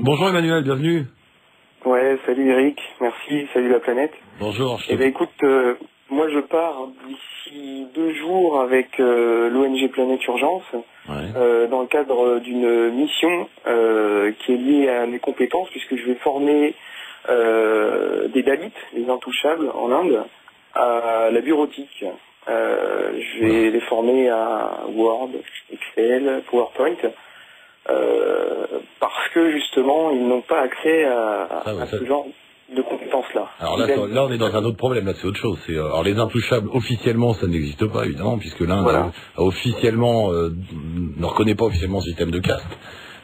Bonjour Emmanuel, bienvenue. Ouais, salut Eric, merci, salut la planète. Bonjour. Eh ben écoute, moi je pars d'ici 2 jours avec l'ONG Planète Urgence dans le cadre d'une mission qui est liée à mes compétences puisque je vais former des Dalits, les intouchables en Inde, à la bureautique. Je vais les former à Word, Excel, PowerPoint. Parce que justement ils n'ont pas accès à ce genre de compétences-là. Alors là on est dans un autre problème, là c'est autre chose. Alors les intouchables officiellement ça n'existe pas évidemment puisque l'Inde officiellement ne reconnaît pas officiellement ce système de caste,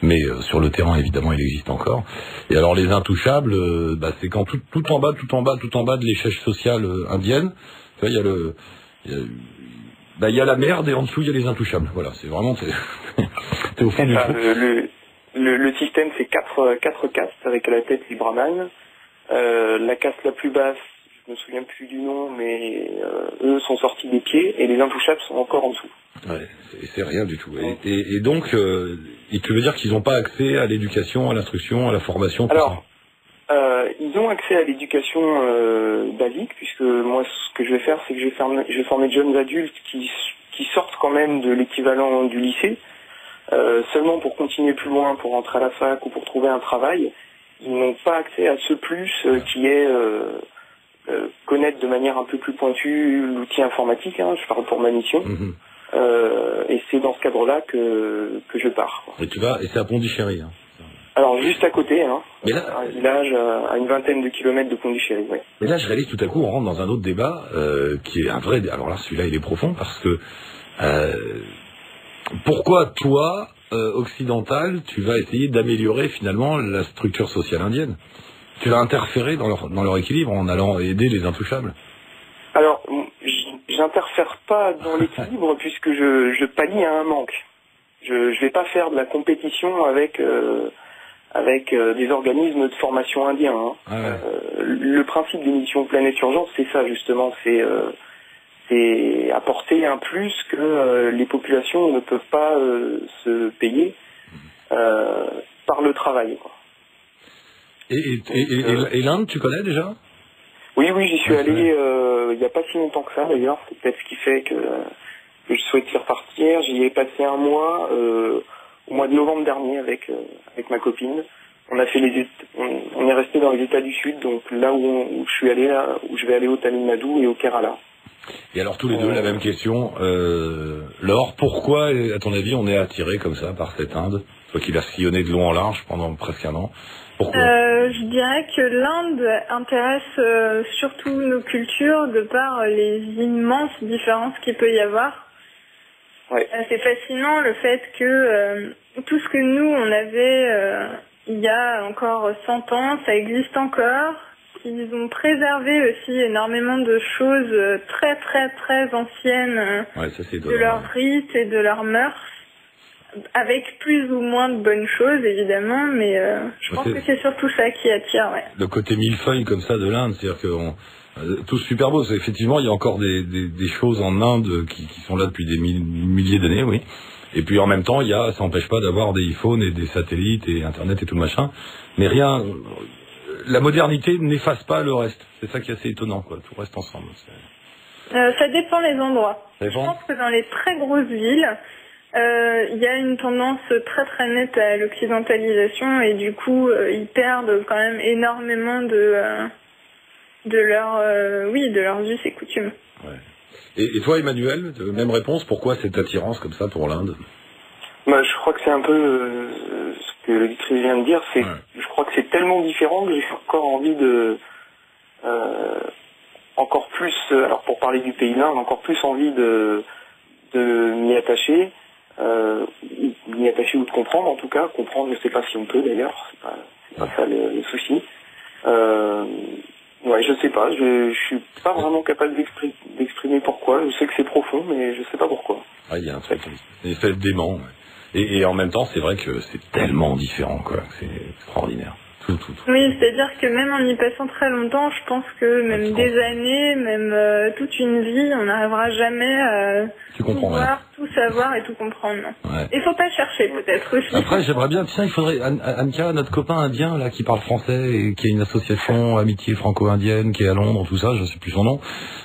mais sur le terrain évidemment il existe encore. Et alors les intouchables, c'est quand tout en bas de l'échelle sociale indienne, tu vois, il y a la merde et en dessous il y a les intouchables. Voilà, c'est vraiment c'est au fond du trou. Le système c'est quatre castes avec à la tête les brahmanes. La caste la plus basse, je me souviens plus du nom, mais eux sont sortis des pieds et les intouchables sont encore en dessous. Ouais, c'est rien du tout. Et donc, tu veux dire qu'ils n'ont pas accès à l'éducation, à l'instruction, à la formation, tout ça. Ils ont accès à l'éducation basique, puisque moi ce que je vais faire, c'est que je vais former de jeunes adultes qui sortent quand même de l'équivalent du lycée, seulement pour continuer plus loin, pour rentrer à la fac ou pour trouver un travail. Ils n'ont pas accès à ce plus qui est connaître de manière un peu plus pointue l'outil informatique, je parle pour ma mission. Et c'est dans ce cadre-là que je pars. Et c'est à Pondichéry. Alors juste à côté, mais là, un village à une vingtaine de kilomètres de Pondichéry. Ouais. Mais là je réalise tout à coup, on rentre dans un autre débat qui est un vrai. Alors là celui-là il est profond parce que pourquoi toi occidental, tu vas essayer d'améliorer finalement la structure sociale indienne. Tu vas interférer dans leur équilibre en allant aider les intouchables. Alors, j'interfère pas dans l'équilibre puisque je pallie à un manque. Je vais pas faire de la compétition avec des organismes de formation indiens. Le principe des missions Planète Urgence, c'est ça justement, c'est apporter un plus que les populations ne peuvent pas se payer par le travail. Et l'Inde, tu connais déjà ? Oui, j'y suis allé il n'y a pas si longtemps que ça d'ailleurs. C'est peut-être ce qui fait que je souhaite y repartir. J'y ai passé un mois au mois de novembre dernier avec ma copine. On a fait on est resté dans les États du Sud, donc là où je suis allé, là où je vais aller au Tamil Nadu et au Kerala. Et alors tous les deux, la même question. Laure, pourquoi, à ton avis, on est attiré comme ça par cette Inde ? Toi qui l'as sillonné de long en large pendant presque un an. Pourquoi ? Je dirais que l'Inde intéresse surtout nos cultures de par les immenses différences qu'il peut y avoir. Ouais. C'est fascinant le fait que tout ce que nous on avait il y a encore 100 ans, ça existe encore. Ils ont préservé aussi énormément de choses très très très anciennes de leurs rites et de leurs mœurs, avec plus ou moins de bonnes choses évidemment, mais je pense que c'est surtout ça qui attire. Ouais. Le côté millefeuille comme ça de l'Inde, c'est-à-dire que tout super beau. Effectivement, il y a encore des choses en Inde qui sont là depuis des milliers d'années, oui. Et puis en même temps, ça n'empêche pas d'avoir des iPhones et des satellites et Internet et tout le machin, mais rien. La modernité n'efface pas le reste. C'est ça qui est assez étonnant, quoi. Tout reste ensemble. Ça dépend des endroits. Je pense que dans les très grosses villes, il y a une tendance très très nette à l'occidentalisation et du coup, ils perdent quand même énormément de leurs us et coutumes. Ouais. Et toi, Emmanuel, même réponse. Pourquoi cette attirance comme ça pour l'Inde ? Je crois que c'est un peu ce que l'auditrice vient de dire. Je crois que c'est tellement différent que j'ai encore envie de encore plus. Alors pour parler du pays d'Inde, encore plus envie de m'y attacher, ou de comprendre en tout cas. Comprendre, je ne sais pas si on peut d'ailleurs. C'est pas ça le souci. Je sais pas. Je suis pas vraiment capable d'exprimer pourquoi. Je sais que c'est profond, mais je sais pas pourquoi. Il y a un truc, une espèce d'aimant. Ouais. Et en même temps, c'est vrai que c'est tellement différent, quoi. C'est extraordinaire. Tout. Oui, c'est-à-dire que même en y passant très longtemps, je pense que même des années, même toute une vie, on n'arrivera jamais à tout voir, tout savoir et tout comprendre. Ouais. Il faut pas chercher peut-être aussi. Après, j'aimerais bien, tiens, il faudrait, Anka, notre copain indien, là, qui parle français et qui a une association amitié franco-indienne, qui est à Londres, tout ça, je sais plus son nom,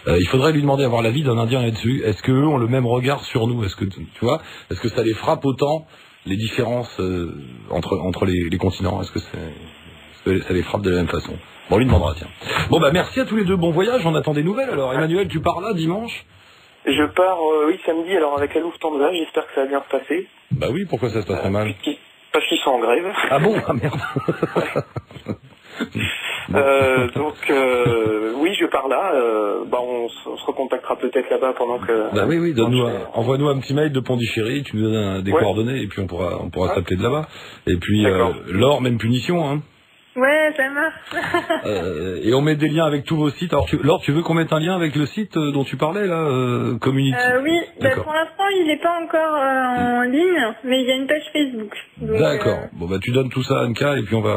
il faudrait lui demander d'avoir l'avis d'un indien là-dessus. Est-ce qu'eux ont le même regard sur nous? Est-ce que, tu vois, est-ce que ça les frappe autant, les différences entre les continents? Est-ce que ça les frappe de la même façon? Bon, on lui demandera, tiens. Bon, bah, merci à tous les deux, bon voyage, on attend des nouvelles, alors. Emmanuel, tu pars là, dimanche? Je pars, oui, samedi, alors avec la Lufthansa, j'espère que ça va bien se passer. Bah oui, pourquoi ça se passerait mal? Parce qu'ils sont en grève. Ah bon? Ah merde. Oui, je pars là, on se recontactera peut-être là-bas pendant que... Bah oui, envoie-nous un petit mail de Pondichéry, tu nous donnes des coordonnées, et puis on pourra s'appeler de là-bas. Et puis, Laure, même punition, hein. Ouais, ça marche. Et on met des liens avec tous vos sites. Alors, Laure, tu veux qu'on mette un lien avec le site dont tu parlais, là, Community? Oui, pour l'instant, il n'est pas encore en ligne, mais il y a une page Facebook. D'accord. Bon, bah, tu donnes tout ça à Anka, et puis on va